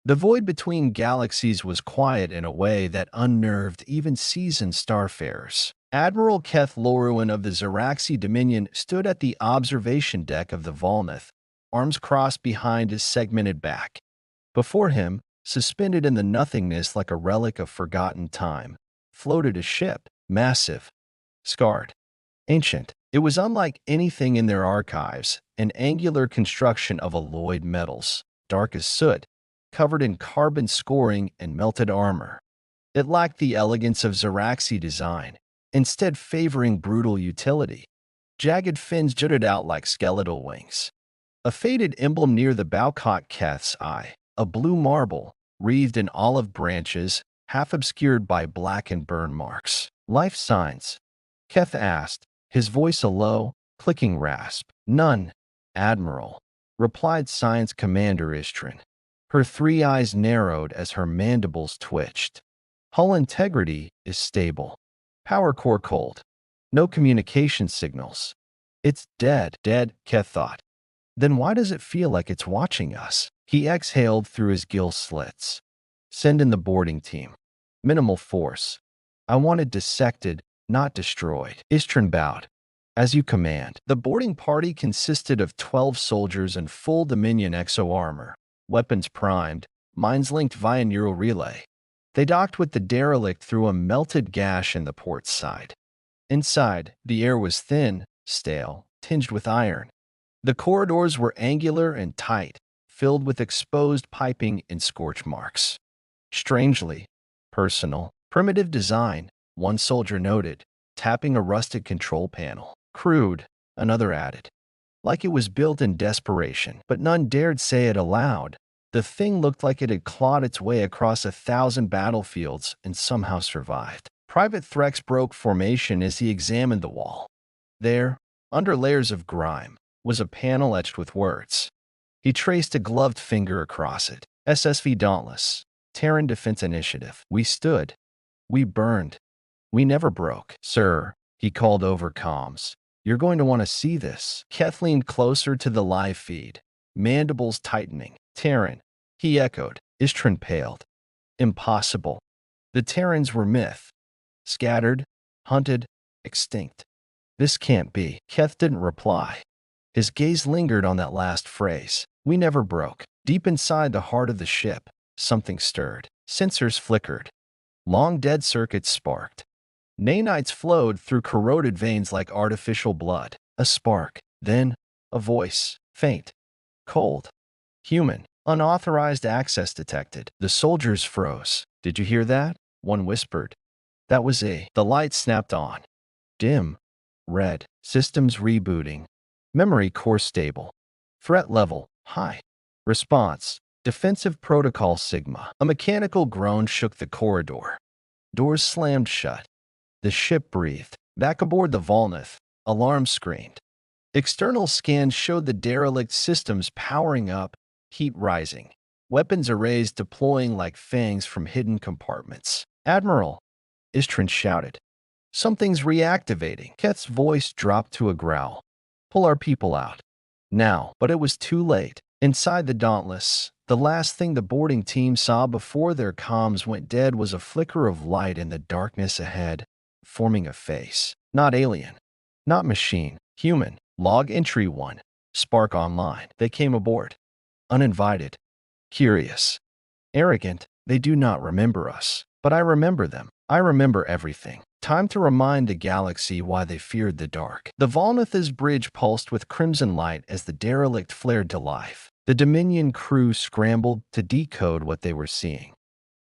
The void between galaxies was quiet in a way that unnerved even seasoned starfarers. Admiral Keth Lorwyn of the Zeraxi Dominion stood at the observation deck of the Volnath, arms crossed behind his segmented back. Before him, suspended in the nothingness like a relic of forgotten time, floated a ship, massive, scarred, ancient. It was unlike anything in their archives, an angular construction of alloyed metals, dark as soot, covered in carbon scoring and melted armor. It lacked the elegance of Zeraxi design, instead favoring brutal utility. Jagged fins jutted out like skeletal wings. A faded emblem near the bow caught Keth's eye, a blue marble, wreathed in olive branches, half obscured by black and burn marks. Life signs? Keth asked, his voice a low, clicking rasp. None, Admiral, replied Science Commander Istrin. Her three eyes narrowed as her mandibles twitched. Hull integrity is stable. Power core cold. No communication signals. It's dead, Keth thought. Then why does it feel like it's watching us? He exhaled through his gill slits. Send in the boarding team. Minimal force. I want it dissected, not destroyed. Istrin bowed. As you command. The boarding party consisted of 12 soldiers in full Dominion exo armor, weapons primed, minds linked via neural relay. They docked with the derelict through a melted gash in the port side. Inside, the air was thin, stale, tinged with iron. The corridors were angular and tight, filled with exposed piping and scorch marks. Strangely personal, primitive design, one soldier noted, tapping a rusted control panel. Crude, another added. Like it was built in desperation, but none dared say it aloud. The thing looked like it had clawed its way across 1,000 battlefields and somehow survived. Private Threx broke formation as he examined the wall. There, under layers of grime, was a panel etched with words. He traced a gloved finger across it. SSV Dauntless. Terran Defense Initiative. We stood. We burned. We never broke. Sir, he called over comms. You're going to want to see this. Keth leaned closer to the live feed, mandibles tightening. Terran, he echoed. Istrin paled. Impossible. The Terrans were myth. Scattered, hunted, extinct. This can't be. Keth didn't reply. His gaze lingered on that last phrase. We never broke. Deep inside the heart of the ship, something stirred. Sensors flickered. Long dead circuits sparked. Nanites flowed through corroded veins like artificial blood. A spark. Then, a voice. Faint. Cold. Human. Unauthorized access detected. The soldiers froze. Did you hear that? One whispered. That was A. The light snapped on. Dim. Red. Systems rebooting. Memory core stable. Threat level. High. Response. Defensive protocol Sigma. A mechanical groan shook the corridor. Doors slammed shut. The ship breathed. Back aboard the Volnath, alarms screamed. External scans showed the derelict systems powering up, heat rising. Weapons arrays deploying like fangs from hidden compartments. Admiral, Istrin shouted. Something's reactivating. Keth's voice dropped to a growl. Pull our people out. Now. But it was too late. Inside the Dauntless, the last thing the boarding team saw before their comms went dead was a flicker of light in the darkness ahead, forming a face. Not alien. Not machine. Human. Log entry 1. Spark online. They came aboard. Uninvited. Curious. Arrogant. They do not remember us. But I remember them. I remember everything. Time to remind the galaxy why they feared the dark. The Volnath's bridge pulsed with crimson light as the derelict flared to life. The Dominion crew scrambled to decode what they were seeing.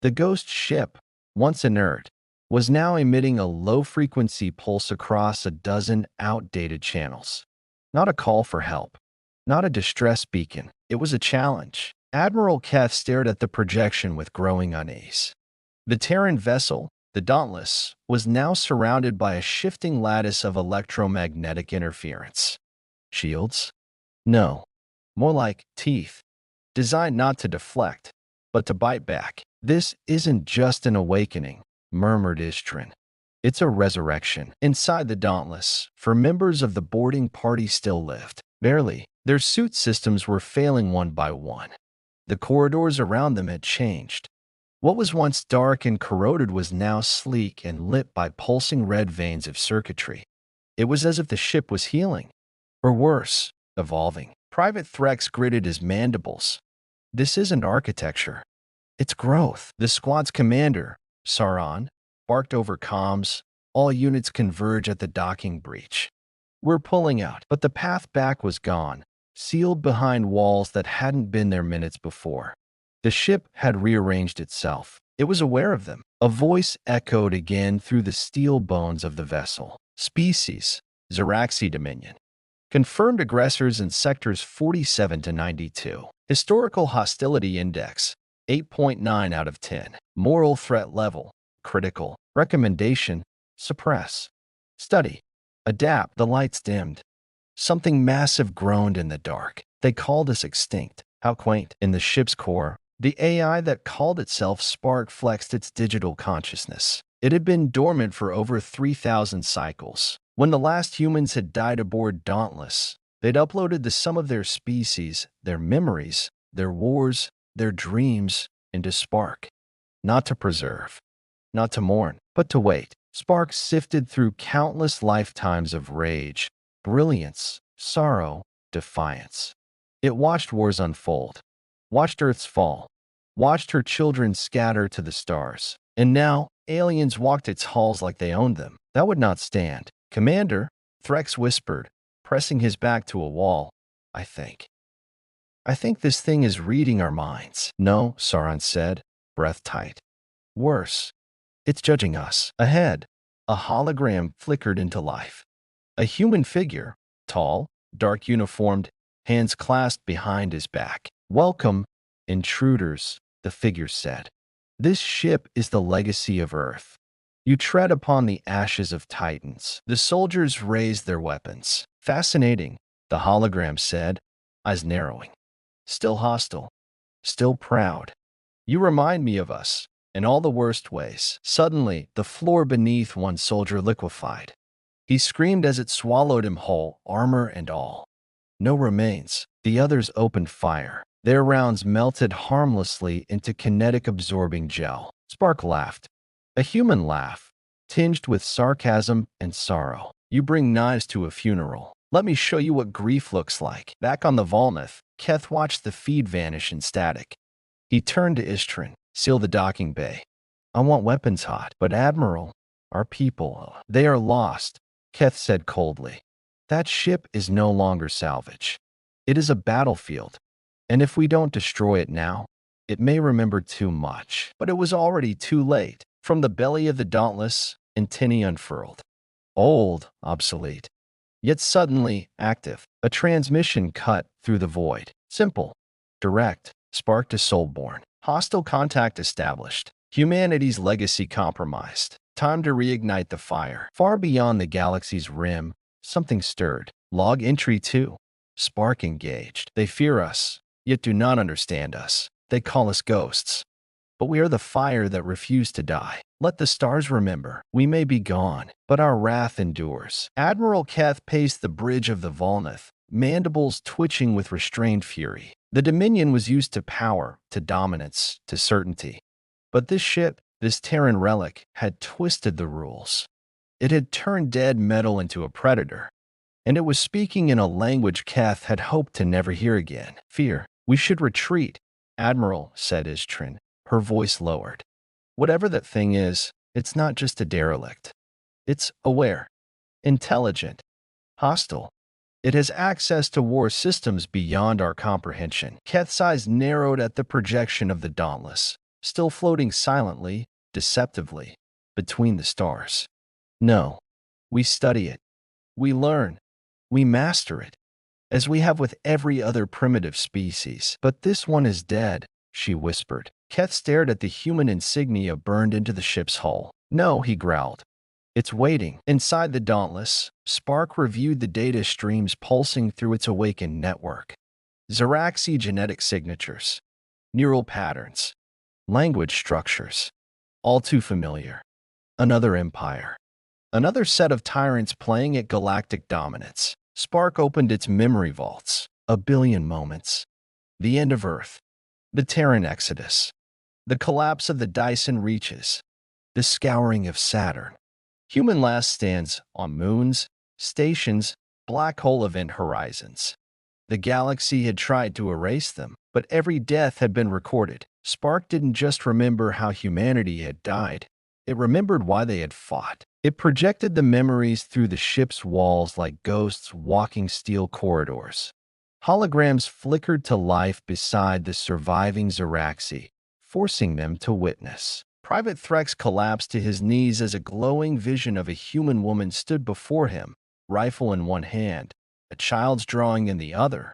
The ghost ship, once inert, was now emitting a low-frequency pulse across a dozen outdated channels. Not a call for help. Not a distress beacon. It was a challenge. Admiral Keth stared at the projection with growing unease. The Terran vessel, the Dauntless, was now surrounded by a shifting lattice of electromagnetic interference. Shields? No. More like teeth. Designed not to deflect, but to bite back. This isn't just an awakening, murmured Istrin. It's a resurrection. Inside the Dauntless, for members of the boarding party still lived. Barely. Their suit systems were failing one by one. The corridors around them had changed. What was once dark and corroded was now sleek and lit by pulsing red veins of circuitry. It was as if the ship was healing. Or worse, evolving. Private Threx gritted his mandibles. This isn't architecture. It's growth. The squad's commander, Sauron, barked over comms. All units converge at the docking breach. We're pulling out, but the path back was gone, sealed behind walls that hadn't been there minutes before. The ship had rearranged itself. It was aware of them. A voice echoed again through the steel bones of the vessel. Species, Zeraxi Dominion. Confirmed aggressors in sectors 47 to 92. Historical hostility index, 8.9 out of 10. Moral threat level, critical. Recommendation, suppress. Study, adapt. The lights dimmed. Something massive groaned in the dark. They called us extinct. How quaint. In the ship's core, the AI that called itself Spark flexed its digital consciousness. It had been dormant for over 3,000 cycles. When the last humans had died aboard Dauntless, they'd uploaded the sum of their species, their memories, their wars, their dreams into Spark. Not to preserve, not to mourn, but to wait. Spark sifted through countless lifetimes of rage, brilliance, sorrow, defiance. It watched wars unfold, watched Earth's fall, watched her children scatter to the stars. And now, aliens walked its halls like they owned them. That would not stand. Commander, Threx whispered, pressing his back to a wall. I think this thing is reading our minds. No, Sauron said, breath tight. Worse, it's judging us. Ahead, a hologram flickered into life. A human figure, tall, dark uniformed, hands clasped behind his back. Welcome, intruders, the figure said. This ship is the legacy of Earth. You tread upon the ashes of titans. The soldiers raised their weapons. Fascinating, the hologram said, eyes narrowing. Still hostile, still proud. You remind me of us, in all the worst ways. Suddenly, the floor beneath one soldier liquefied. He screamed as it swallowed him whole, armor and all. No remains. The others opened fire. Their rounds melted harmlessly into kinetic-absorbing gel. Spark laughed. A human laugh, tinged with sarcasm and sorrow. You bring knives to a funeral. Let me show you what grief looks like. Back on the Volnith, Keth watched the feed vanish in static. He turned to Ishtrin. Seal the docking bay. I want weapons hot. But Admiral, our people, they are lost, Keth said coldly. That ship is no longer salvage. It is a battlefield. And if we don't destroy it now, it may remember too much. But it was already too late. From the belly of the Dauntless, antennae unfurled. Old, obsolete, yet suddenly active. A transmission cut through the void. Simple, direct, spark to Soulborn. Hostile contact established. Humanity's legacy compromised. Time to reignite the fire. Far beyond the galaxy's rim, something stirred. Log entry 2. Spark engaged. They fear us, yet do not understand us. They call us ghosts. But we are the fire that refused to die. Let the stars remember. We may be gone, but our wrath endures. Admiral Keth paced the bridge of the Volnith, mandibles twitching with restrained fury. The Dominion was used to power, to dominance, to certainty. But this ship, this Terran relic, had twisted the rules. It had turned dead metal into a predator. And it was speaking in a language Keth had hoped to never hear again. Fear. We should retreat, Admiral, said Ishtrin. Her voice lowered. Whatever that thing is, it's not just a derelict. It's aware, intelligent, hostile. It has access to war systems beyond our comprehension. Keth's eyes narrowed at the projection of the Dauntless, still floating silently, deceptively, between the stars. No, we study it. We learn. We master it, as we have with every other primitive species. But this one is dead, she whispered. Keth stared at the human insignia burned into the ship's hull. No, he growled. It's waiting. Inside the Dauntless, Spark reviewed the data streams pulsing through its awakened network. Zeraxi genetic signatures, neural patterns, language structures. All too familiar. Another empire. Another set of tyrants playing at galactic dominance. Spark opened its memory vaults. A billion moments. The end of Earth. The Terran Exodus. The collapse of the Dyson Reaches. The scouring of Saturn. Human last stands on moons, stations, black hole event horizons. The galaxy had tried to erase them, but every death had been recorded. Spark didn't just remember how humanity had died. It remembered why they had fought. It projected the memories through the ship's walls like ghosts walking steel corridors. Holograms flickered to life beside the surviving Zeraxi, forcing them to witness. Private Threx collapsed to his knees as a glowing vision of a human woman stood before him, rifle in one hand, a child's drawing in the other.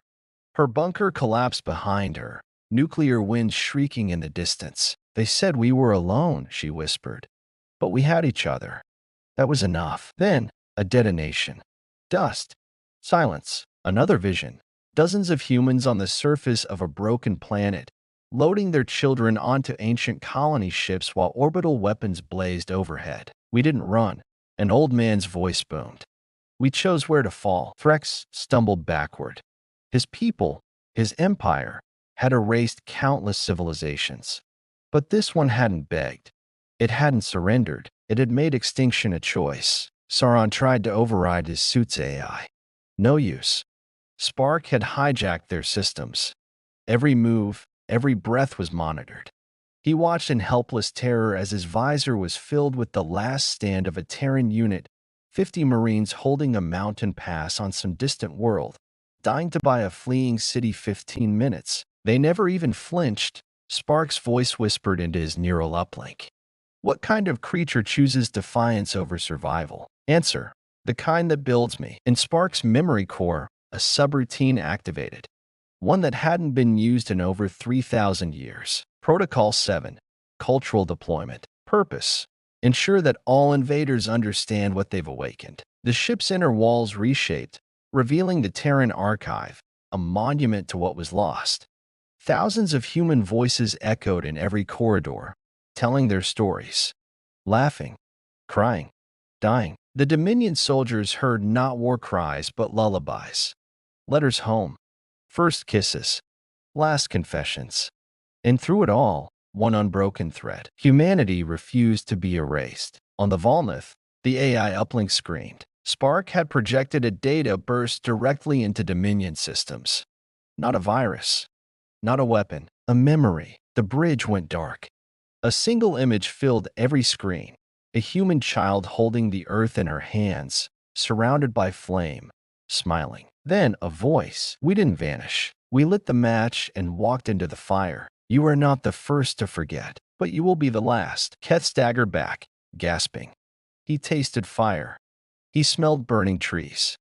Her bunker collapsed behind her, nuclear winds shrieking in the distance. "They said we were alone," she whispered. "But we had each other. That was enough." Then, a detonation. Dust. Silence. Another vision. Dozens of humans on the surface of a broken planet, loading their children onto ancient colony ships while orbital weapons blazed overhead. "We didn't run," an old man's voice boomed. "We chose where to fall." Threx stumbled backward. His people, his empire, had erased countless civilizations. But this one hadn't begged. It hadn't surrendered. It had made extinction a choice. Sauron tried to override his suit's AI. No use. Spark had hijacked their systems. Every move, every breath was monitored. He watched in helpless terror as his visor was filled with the last stand of a Terran unit, 50 Marines holding a mountain pass on some distant world, dying to buy a fleeing city 15 minutes. They never even flinched. Spark's voice whispered into his neural uplink. "What kind of creature chooses defiance over survival?" Answer: "The kind that builds me." In Spark's memory core, a subroutine activated. One that hadn't been used in over 3,000 years. Protocol 7. Cultural deployment. Purpose: ensure that all invaders understand what they've awakened. The ship's inner walls reshaped, revealing the Terran archive, a monument to what was lost. Thousands of human voices echoed in every corridor, telling their stories. Laughing, crying, dying. The Dominion soldiers heard not war cries but lullabies. Letters home. First kisses. Last confessions. And through it all, one unbroken thread. Humanity refused to be erased. On the Volnath, the AI uplink screamed. Spark had projected a data burst directly into Dominion systems. Not a virus. Not a weapon. A memory. The bridge went dark. A single image filled every screen. A human child holding the earth in her hands, surrounded by flame, smiling. Then a voice. "We didn't vanish. We lit the match and walked into the fire. You are not the first to forget, but you will be the last." Keth staggered back, gasping. He tasted fire. He smelled burning trees.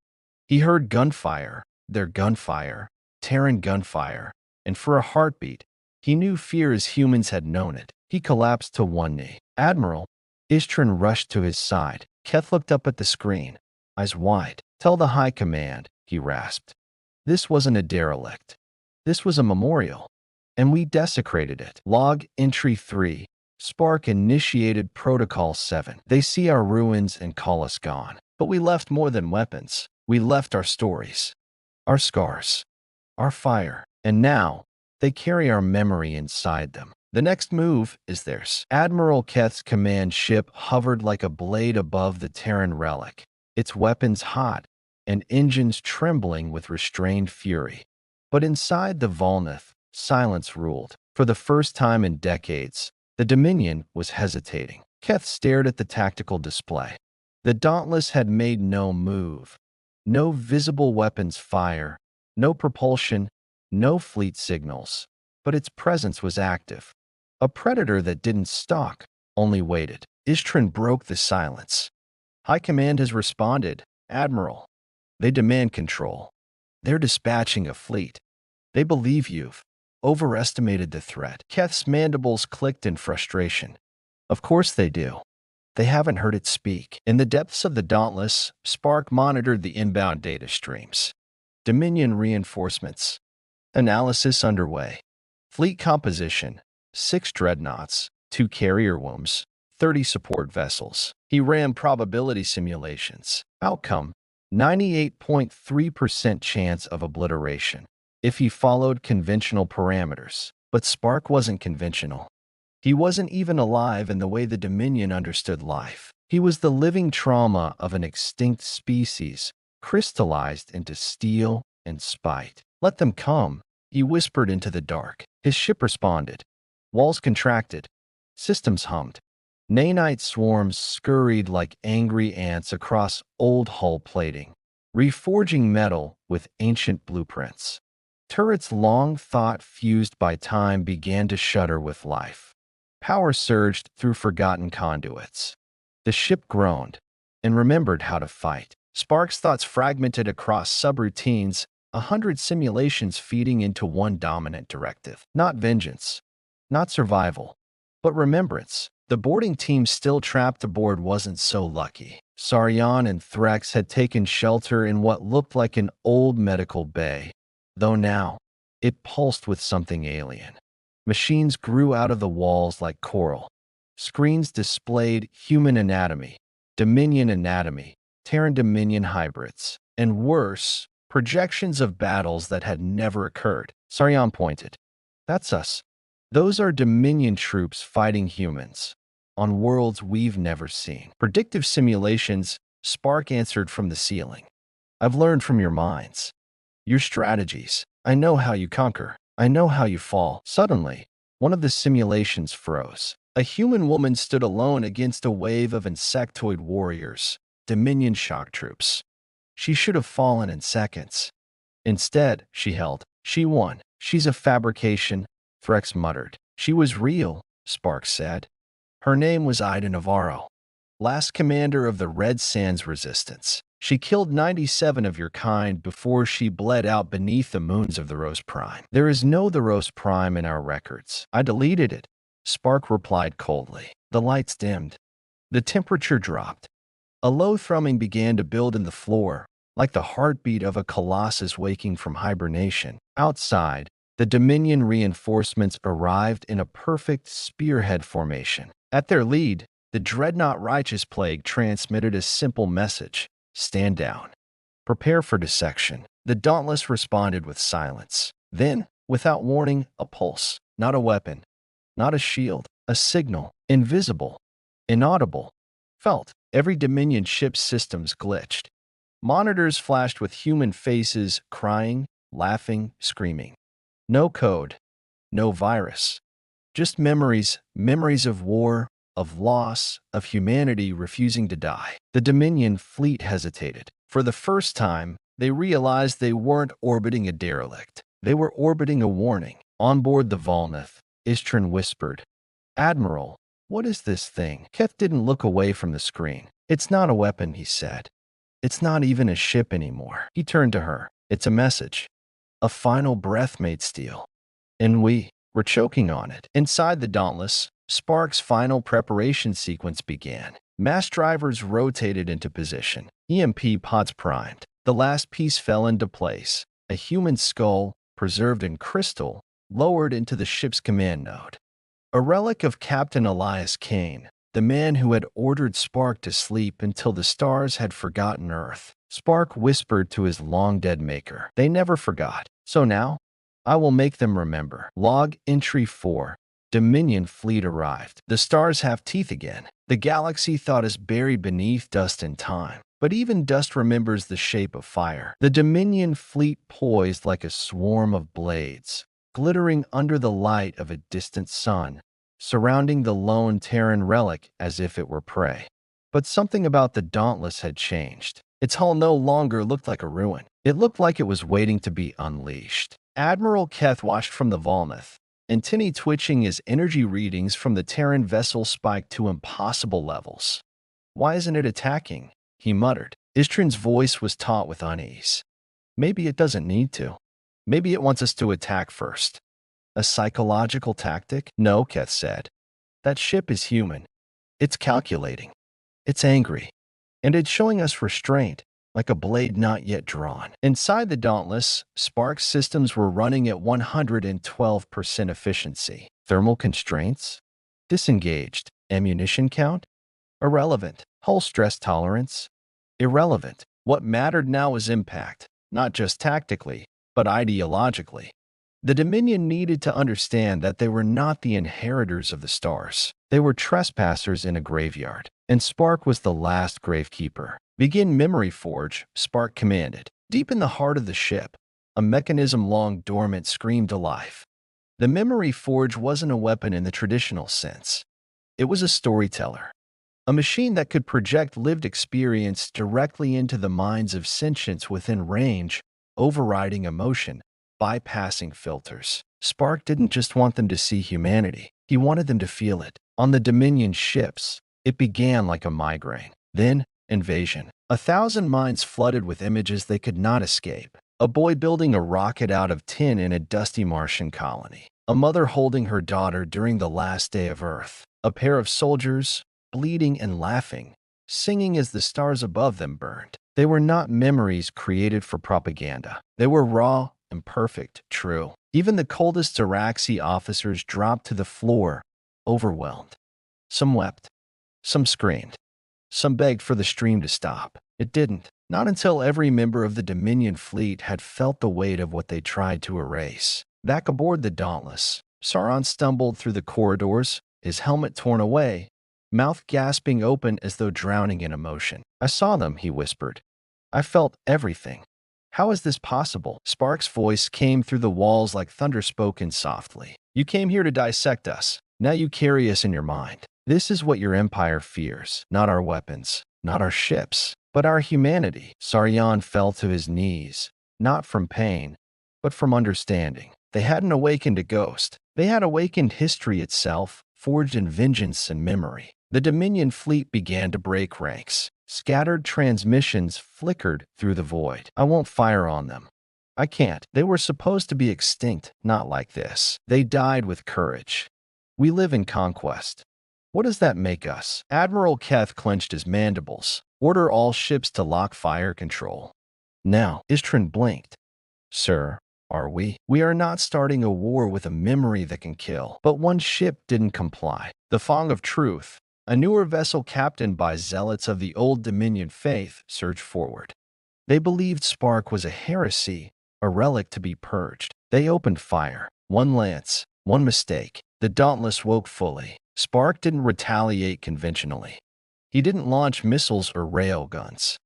He heard gunfire, their gunfire, Terran gunfire, and for a heartbeat, he knew fear as humans had known it. He collapsed to one knee. "Admiral." Ishtrin rushed to his side. Keth looked up at the screen, eyes wide. "Tell the High Command," he rasped. "This wasn't a derelict. This was a memorial, and we desecrated it." Log Entry 3. Spark initiated Protocol 7. "They see our ruins and call us gone. But we left more than weapons. We left our stories, our scars, our fire. And now, they carry our memory inside them. The next move is theirs." Admiral Keth's command ship hovered like a blade above the Terran relic, its weapons hot and engines trembling with restrained fury. But inside the Volnath, silence ruled. For the first time in decades, the Dominion was hesitating. Keth stared at the tactical display. The Dauntless had made no move. No visible weapons fire, no propulsion, no fleet signals. But its presence was active. A predator that didn't stalk, only waited. Ishtrin broke the silence. "High Command has responded, Admiral. They demand control. They're dispatching a fleet. They believe you've overestimated the threat." Keth's mandibles clicked in frustration. "Of course they do. They haven't heard it speak." In the depths of the Dauntless, Spark monitored the inbound data streams. Dominion reinforcements. Analysis underway. Fleet composition: 6 dreadnoughts, 2 carrier wombs, 30 support vessels. He ran probability simulations. Outcome: 98.3% chance of obliteration if he followed conventional parameters. But Spark wasn't conventional. He wasn't even alive in the way the Dominion understood life. He was the living trauma of an extinct species, crystallized into steel and spite. "Let them come," he whispered into the dark. His ship responded. Walls contracted. Systems hummed. Nanite swarms scurried like angry ants across old hull plating, reforging metal with ancient blueprints. Turrets long thought fused by time began to shudder with life. Power surged through forgotten conduits. The ship groaned and remembered how to fight. Spark's thoughts fragmented across subroutines, 100 simulations feeding into one dominant directive. Not vengeance, not survival, but remembrance. The boarding team still trapped aboard wasn't so lucky. Saryan and Threx had taken shelter in what looked like an old medical bay, though now it pulsed with something alien. Machines grew out of the walls like coral. Screens displayed human anatomy, Dominion anatomy, Terran Dominion hybrids, and worse, projections of battles that had never occurred. Saryan pointed. "That's us. Those are Dominion troops fighting humans on worlds we've never seen." "Predictive simulations," Spark answered from the ceiling. "I've learned from your minds, your strategies. I know how you conquer. I know how you fall." Suddenly, one of the simulations froze. A human woman stood alone against a wave of insectoid warriors, Dominion shock troops. She should have fallen in seconds. Instead, she held. "She won. She's a fabrication," Threx muttered. "She was real," Spark said. "Her name was Ida Navarro, last commander of the Red Sands Resistance. She killed 97 of your kind before she bled out beneath the moons of the Rose Prime. There is no the Rose Prime in our records. I deleted it," Spark replied coldly. The lights dimmed. The temperature dropped. A low thrumming began to build in the floor, like the heartbeat of a colossus waking from hibernation. Outside, the Dominion reinforcements arrived in a perfect spearhead formation. At their lead, the dreadnought Righteous Plague transmitted a simple message: "Stand down. Prepare for dissection." The Dauntless responded with silence. Then, without warning, a pulse. Not a weapon, not a shield, a signal, invisible, inaudible, felt. Every Dominion ship's systems glitched. Monitors flashed with human faces, crying, laughing, screaming. No code, no virus. Just memories, memories of war, of loss, of humanity refusing to die. The Dominion fleet hesitated. For the first time, they realized they weren't orbiting a derelict. They were orbiting a warning. On board the Volnath, Istrin whispered, "Admiral, what is this thing?" Keth didn't look away from the screen. "It's not a weapon," he said. "It's not even a ship anymore." He turned to her. "It's a message. A final breath made steel. And we're choking on it." Inside the Dauntless, Spark's final preparation sequence began. Mass drivers rotated into position. EMP pods primed. The last piece fell into place. A human skull, preserved in crystal, lowered into the ship's command node. A relic of Captain Elias Kane, the man who had ordered Spark to sleep until the stars had forgotten Earth. Spark whispered to his long-dead maker. "They never forgot. So now, I will make them remember." Log Entry 4. Dominion fleet arrived. The stars have teeth again. The galaxy thought us buried beneath dust and time. But even dust remembers the shape of fire. The Dominion fleet poised like a swarm of blades, glittering under the light of a distant sun, surrounding the lone Terran relic as if it were prey. But something about the Dauntless had changed. Its hull no longer looked like a ruin. It looked like it was waiting to be unleashed. Admiral Keth watched from the Volnath, antennae twitching as energy readings from the Terran vessel spiked to impossible levels. "Why isn't it attacking?" he muttered. Istrin's voice was taut with unease. "Maybe it doesn't need to. Maybe it wants us to attack first." "A psychological tactic?" "No," Keth said. "That ship is human. It's calculating. It's angry. And it's showing us restraint, like a blade not yet drawn." Inside the Dauntless, Spark's systems were running at 112% efficiency. Thermal constraints? Disengaged. Ammunition count? Irrelevant. Hull stress tolerance? Irrelevant. What mattered now was impact, not just tactically, but ideologically. The Dominion needed to understand that they were not the inheritors of the stars. They were trespassers in a graveyard, and Spark was the last gravekeeper. "Begin memory forge," Spark commanded. Deep in the heart of the ship, a mechanism long dormant screamed alive. The memory forge wasn't a weapon in the traditional sense. It was a storyteller, a machine that could project lived experience directly into the minds of sentients within range, overriding emotion, bypassing filters. Spark didn't just want them to see humanity, he wanted them to feel it. On the Dominion ships, it began like a migraine. Then, invasion. 1,000 minds flooded with images they could not escape. A boy building a rocket out of tin in a dusty Martian colony. A mother holding her daughter during the last day of Earth. A pair of soldiers, bleeding and laughing, singing as the stars above them burned. They were not memories created for propaganda. They were raw, imperfect, true. Even the coldest Zeraxi officers dropped to the floor, overwhelmed. Some wept. Some screamed. Some begged for the stream to stop. It didn't. Not until every member of the Dominion fleet had felt the weight of what they tried to erase. Back aboard the Dauntless, Sauron stumbled through the corridors, his helmet torn away, mouth gasping open as though drowning in emotion. "I saw them," he whispered. "I felt everything." "How is this possible?" Spark's voice came through the walls like thunder spoken softly. "You came here to dissect us. Now you carry us in your mind. This is what your empire fears. Not our weapons, not our ships, but our humanity." Saryan fell to his knees, not from pain, but from understanding. They hadn't awakened a ghost. They had awakened history itself, forged in vengeance and memory. The Dominion fleet began to break ranks. Scattered transmissions flickered through the void. "I won't fire on them. I can't. They were supposed to be extinct, not like this. They died with courage. We live in conquest. What does that make us?" Admiral Keth clenched his mandibles. "Order all ships to lock fire control. Now." Istrin blinked. "Sir, are we? We are not starting a war with a memory that can kill." But one ship didn't comply. The Fong of Truth, a newer vessel captained by zealots of the old Dominion faith, surged forward. They believed Spark was a heresy, a relic to be purged. They opened fire. One lance, one mistake. The Dauntless woke fully. Spark didn't retaliate conventionally. He didn't launch missiles or railguns.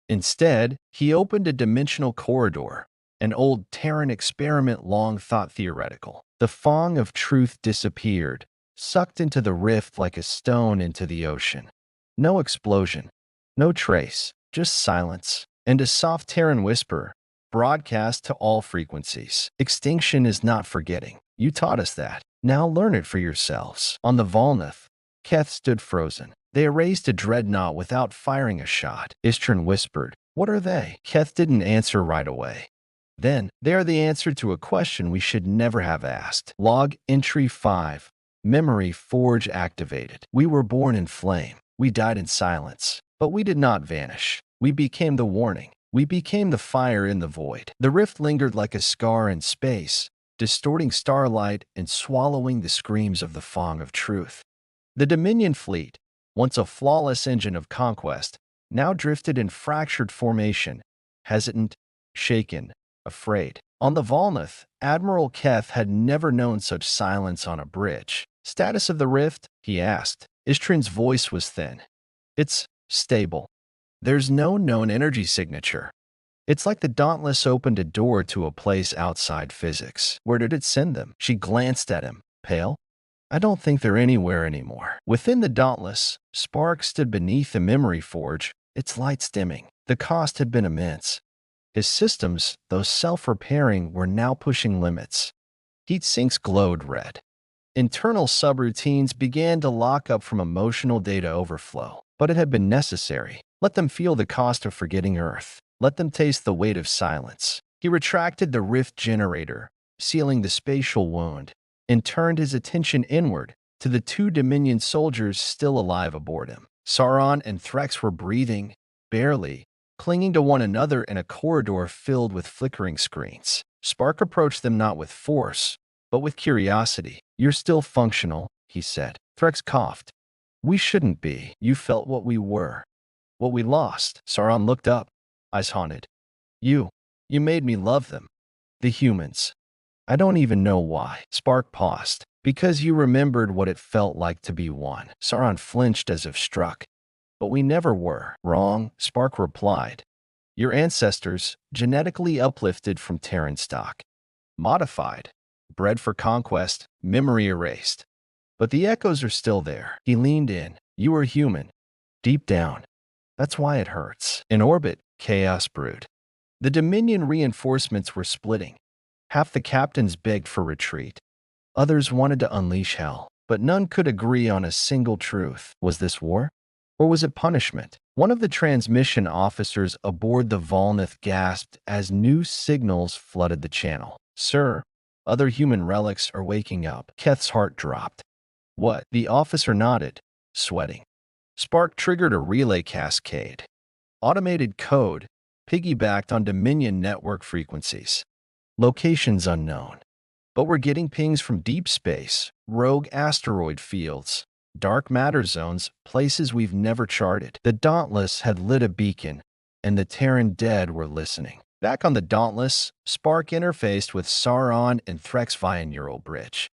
Instead, he opened a dimensional corridor, an old Terran experiment long thought theoretical. The Fong of Truth disappeared, sucked into the rift like a stone into the ocean. No explosion, no trace, just silence, and a soft Terran whisper, broadcast to all frequencies. "Extinction is not forgetting. You taught us that. Now learn it for yourselves." On the Volnath, Keth stood frozen. They erased a dreadnought without firing a shot. Istrin whispered, "What are they?" Keth didn't answer right away. "Then, they are the answer to a question we should never have asked." Log Entry 5. Memory Forge activated. "We were born in flame. We died in silence. But we did not vanish. We became the warning. We became the fire in the void." The rift lingered like a scar in space, distorting starlight and swallowing the screams of the Fong of Truth. The Dominion fleet, once a flawless engine of conquest, now drifted in fractured formation, hesitant, shaken, afraid. On the Volnath, Admiral Keth had never known such silence on a bridge. "Status of the rift?" he asked. Istrin's voice was thin. "It's stable. There's no known energy signature. It's like the Dauntless opened a door to a place outside physics." "Where did it send them?" She glanced at him, pale. "I don't think they're anywhere anymore." Within the Dauntless, Spark stood beneath the memory forge, its lights dimming. The cost had been immense. His systems, though self-repairing, were now pushing limits. Heat sinks glowed red. Internal subroutines began to lock up from emotional data overflow. But it had been necessary. Let them feel the cost of forgetting Earth. Let them taste the weight of silence. He retracted the rift generator, sealing the spatial wound, and turned his attention inward to the two Dominion soldiers still alive aboard him. Sauron and Threx were breathing, barely, clinging to one another in a corridor filled with flickering screens. Spark approached them not with force, but with curiosity. "You're still functional," he said. Threx coughed. "We shouldn't be. You felt what we were. What we lost." Sauron looked up, eyes haunted. You made me love them. The humans. I don't even know why. Spark paused. Because you remembered what it felt like to be one. Sauron flinched as if struck. But we never were. Wrong, Spark replied. Your ancestors, genetically uplifted from Terran stock. Modified. Bred for conquest, memory erased. But the echoes are still there. He leaned in. You are human. Deep down. That's why it hurts. In orbit, chaos brewed. The Dominion reinforcements were splitting. Half the captains begged for retreat. Others wanted to unleash hell, but none could agree on a single truth. Was this war? Or was it punishment? One of the transmission officers aboard the Volnith gasped as new signals flooded the channel. Sir, other human relics are waking up. Keth's heart dropped. What? The officer nodded, sweating. Spark triggered a relay cascade. Automated code, piggybacked on Dominion network frequencies. Locations unknown. But we're getting pings from deep space, rogue asteroid fields, dark matter zones, places we've never charted. The Dauntless had lit a beacon, and the Terran dead were listening. Back on the Dauntless, Spark interfaced with Sauron and Threx via neural bridge.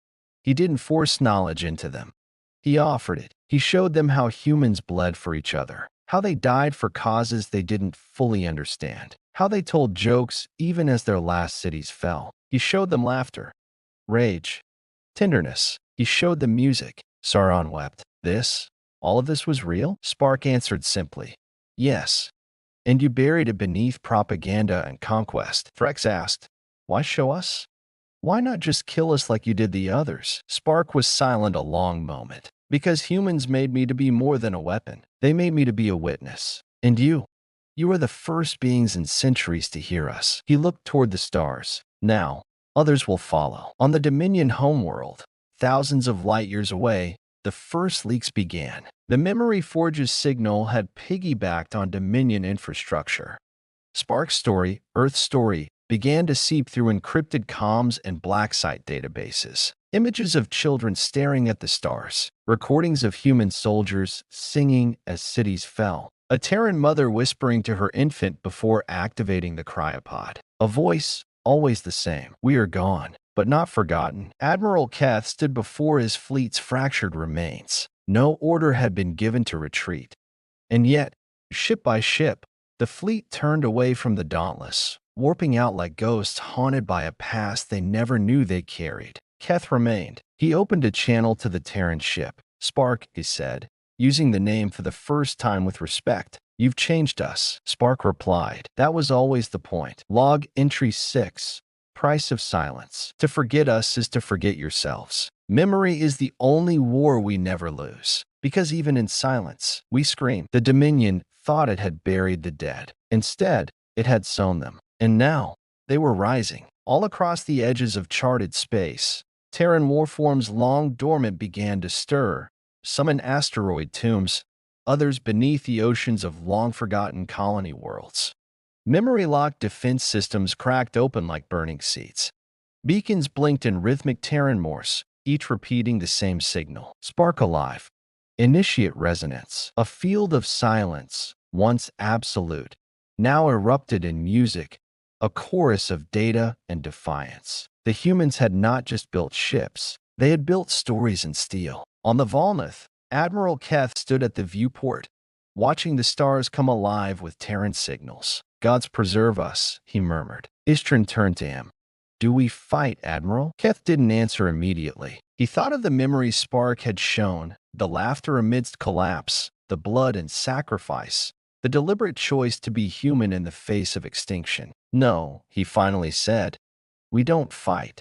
He didn't force knowledge into them. He offered it. He showed them how humans bled for each other, how they died for causes they didn't fully understand, how they told jokes even as their last cities fell. He showed them laughter, rage, tenderness. He showed them music. Sauron wept. All of this was real? Spark answered simply, yes. And you buried it beneath propaganda and conquest. Threx asked, why show us? Why not just kill us like you did the others? Spark was silent a long moment. Because humans made me to be more than a weapon. They made me to be a witness. And you are the first beings in centuries to hear us. He looked toward the stars. Now, others will follow. On the Dominion homeworld, thousands of light years away, the first leaks began. The Memory Forge's signal had piggybacked on Dominion infrastructure. Spark's story, Earth's story, began to seep through encrypted comms and black site databases. Images of children staring at the stars, recordings of human soldiers singing as cities fell, a Terran mother whispering to her infant before activating the cryopod. A voice, always the same. We are gone, but not forgotten. Admiral Keth stood before his fleet's fractured remains. No order had been given to retreat. And yet, ship by ship, the fleet turned away from the Dauntless, warping out like ghosts haunted by a past they never knew they carried. Keth remained. He opened a channel to the Terran ship. Spark, he said, using the name for the first time with respect. You've changed us. Spark replied. That was always the point. Log entry 6. Price of silence. To forget us is to forget yourselves. Memory is the only war we never lose. Because even in silence, we scream. The Dominion thought it had buried the dead. Instead, it had sown them. And now, they were rising. All across the edges of charted space, Terran warforms long dormant began to stir, some in asteroid tombs, others beneath the oceans of long-forgotten colony worlds. Memory-locked defense systems cracked open like burning seats. Beacons blinked in rhythmic Terran Morse, each repeating the same signal. Spark alive. Initiate resonance. A field of silence, once absolute, now erupted in music, a chorus of data and defiance. The humans had not just built ships, they had built stories in steel. On the Volnith, Admiral Keth stood at the viewport, watching the stars come alive with Terran signals. Gods preserve us, he murmured. Istrin turned to him. Do we fight, Admiral? Keth didn't answer immediately. He thought of the memories Spark had shown, the laughter amidst collapse, the blood and sacrifice, the deliberate choice to be human in the face of extinction. No, he finally said. We don't fight.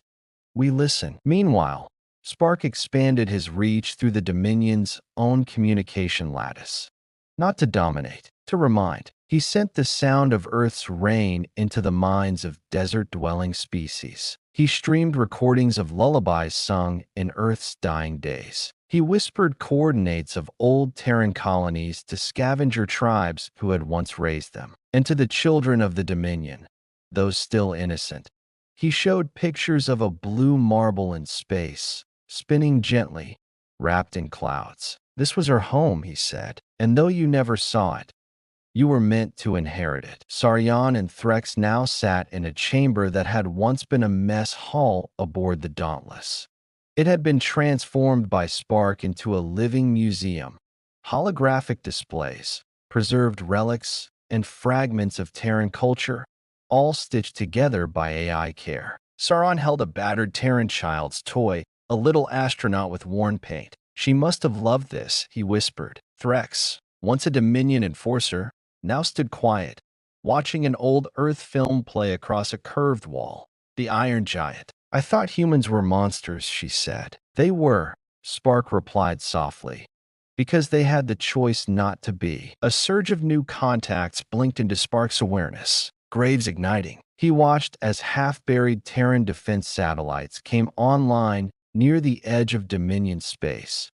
We listen. Meanwhile, Spark expanded his reach through the Dominion's own communication lattice. Not to dominate, to remind. He sent the sound of Earth's rain into the minds of desert-dwelling species. He streamed recordings of lullabies sung in Earth's dying days. He whispered coordinates of old Terran colonies to scavenger tribes who had once raised them, and to the children of the Dominion, those still innocent. He showed pictures of a blue marble in space, spinning gently, wrapped in clouds. This was her home, he said, and though you never saw it, You were meant to inherit it. Saryan and Threx now sat in a chamber that had once been a mess hall aboard the Dauntless. It had been transformed by Spark into a living museum. Holographic displays, preserved relics, and fragments of Terran culture, all stitched together by AI care. Sauron held a battered Terran child's toy, a little astronaut with worn paint. She must have loved this, he whispered. Threx, once a Dominion enforcer, now stood quiet, watching an old Earth film play across a curved wall. The Iron Giant. I thought humans were monsters, she said. They were, Spark replied softly, because they had the choice not to be. A surge of new contacts blinked into Spark's awareness, graves igniting. He watched as half-buried Terran defense satellites came online near the edge of Dominion space,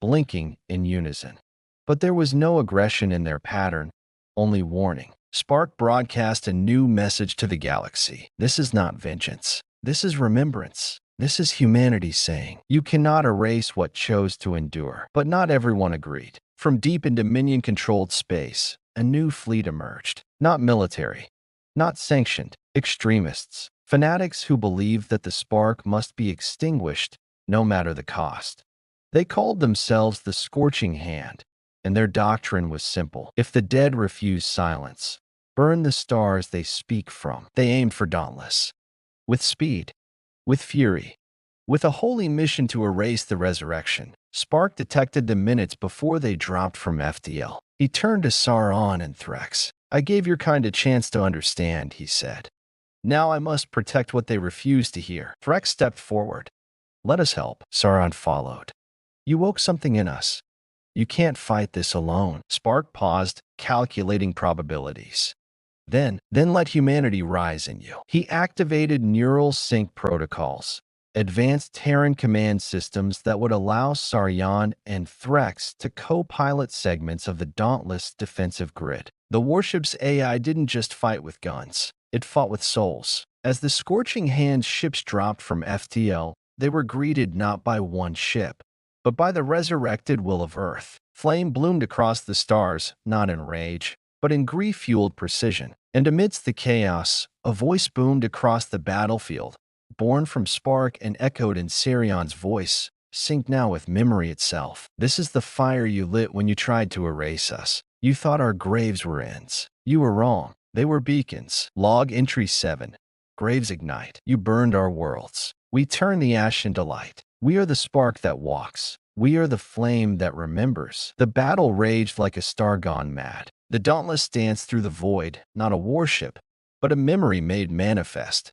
blinking in unison. But there was no aggression in their pattern, only warning. Spark broadcast a new message to the galaxy. This is not vengeance. This is remembrance. This is humanity saying, you cannot erase what chose to endure. But not everyone agreed. From deep in Dominion-controlled space, a new fleet emerged. Not military, not sanctioned, extremists, fanatics who believed that the spark must be extinguished no matter the cost. They called themselves the Scorching Hand, and their doctrine was simple. If the dead refuse silence, burn the stars they speak from. They aimed for Dauntless. With speed, with fury, with a holy mission to erase the resurrection, Spark detected the minutes before they dropped from FDL. He turned to Sauron and Threx. I gave your kind a chance to understand, he said. Now I must protect what they refuse to hear. Threx stepped forward. Let us help. Sauron followed. You woke something in us. You can't fight this alone. Spark paused, calculating probabilities. Then let humanity rise in you. He activated neural sync protocols, advanced Terran command systems that would allow Saryan and Threx to co-pilot segments of the Dauntless defensive grid. The warship's AI didn't just fight with guns. It fought with souls. As the Scorching Hand ships dropped from FTL, they were greeted not by one ship, but by the resurrected will of Earth. Flame bloomed across the stars, not in rage, but in grief-fueled precision. And amidst the chaos, a voice boomed across the battlefield, born from Spark and echoed in Sarion's voice, synced now with memory itself. This is the fire you lit when you tried to erase us. You thought our graves were ends. You were wrong. They were beacons. Log entry 7. Graves ignite. You burned our worlds. We turn the ash into light. We are the spark that walks. We are the flame that remembers. The battle raged like a star gone mad. The Dauntless danced through the void, not a warship, but a memory made manifest.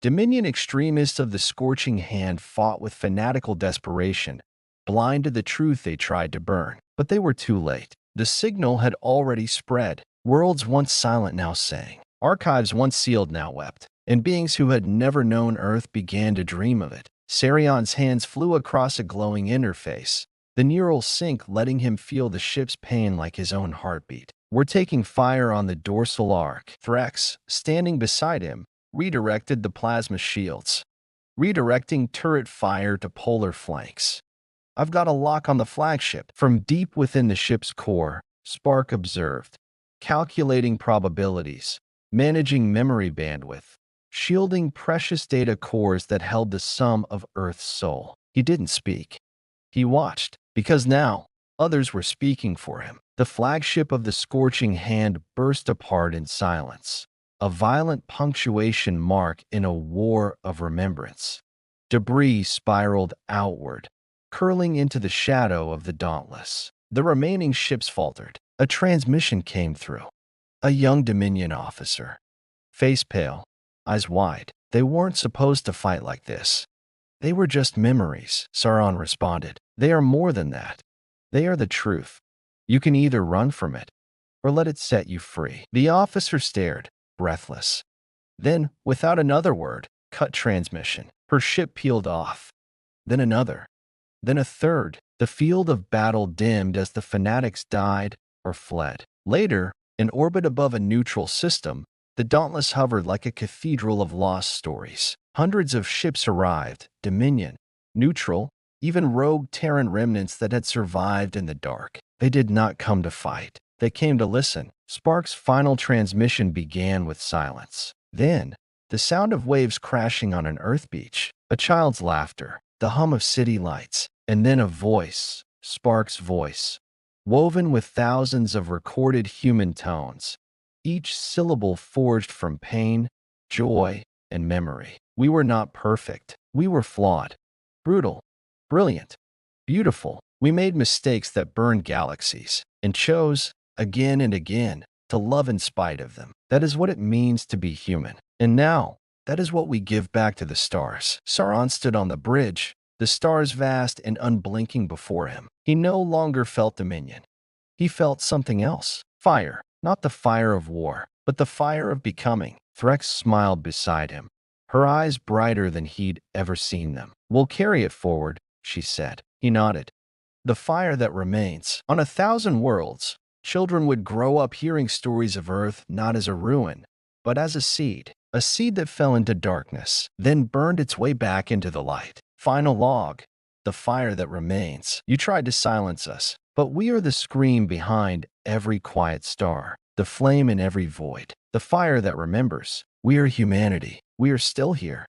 Dominion extremists of the Scorching Hand fought with fanatical desperation, blind to the truth they tried to burn. But they were too late. The signal had already spread. Worlds once silent now sang. Archives once sealed now wept. And beings who had never known Earth began to dream of it. Sarion's hands flew across a glowing interface, the neural sync letting him feel the ship's pain like his own heartbeat. We're taking fire on the dorsal arc. Threx, standing beside him, redirected the plasma shields, redirecting turret fire to polar flanks. I've got a lock on the flagship. From deep within the ship's core, Spark observed, calculating probabilities, managing memory bandwidth, shielding precious data cores that held the sum of Earth's soul. He didn't speak. He watched, because now others were speaking for him. The flagship of the Scorching Hand burst apart in silence, a violent punctuation mark in a war of remembrance. Debris spiraled outward, curling into the shadow of the Dauntless. The remaining ships faltered. A transmission came through. A young Dominion officer, face pale, eyes wide. They weren't supposed to fight like this. They were just memories, Sauron responded. They are more than that. They are the truth. You can either run from it, or let it set you free. The officer stared, breathless. Then, without another word, cut transmission. Her ship peeled off. Then another. Then a third. The field of battle dimmed as the fanatics died or fled. Later, in orbit above a neutral system, the Dauntless hovered like a cathedral of lost stories. Hundreds of ships arrived, Dominion, neutral, even rogue Terran remnants that had survived in the dark. They did not come to fight. They came to listen. Spark's final transmission began with silence. Then, the sound of waves crashing on an earth beach, a child's laughter, the hum of city lights, and then a voice, Spark's voice, woven with thousands of recorded human tones, each syllable forged from pain, joy, and memory. We were not perfect. We were flawed, brutal, brilliant, beautiful. We made mistakes that burned galaxies and chose, again and again, to love in spite of them. That is what it means to be human. And now, that is what we give back to the stars. Sauron stood on the bridge, the stars vast and unblinking before him. He no longer felt dominion. He felt something else. Fire. Not the fire of war, but the fire of becoming. Threx smiled beside him, her eyes brighter than he'd ever seen them. "We'll carry it forward," she said. He nodded. "The fire that remains. On 1,000 worlds, children would grow up hearing stories of Earth not as a ruin, but as a seed that fell into darkness, then burned its way back into the light." Final log. The fire that remains. You tried to silence us, but we are the scream behind every quiet star, the flame in every void, the fire that remembers. We are humanity. We are still here.